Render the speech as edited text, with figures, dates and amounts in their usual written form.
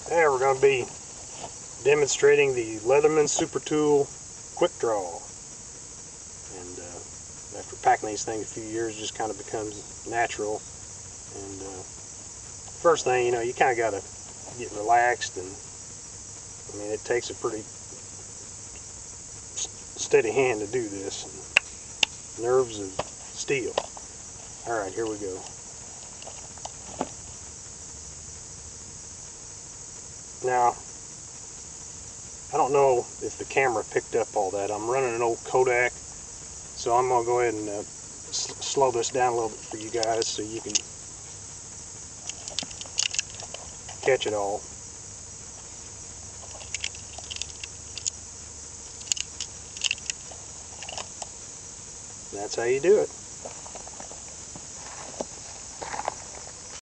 Today we're going to be demonstrating the Leatherman Super Tool Quick Draw. And after packing these things a few years, it just kind of becomes natural. And first thing, you kind of got to get relaxed. And I mean, it takes a pretty steady hand to do this. And nerves of steel. All right, here we go. Now, I don't know if the camera picked up all that. I'm running an old Kodak, so I'm going to go ahead and slow this down a little bit for you guys so you can catch it all. That's how you do it.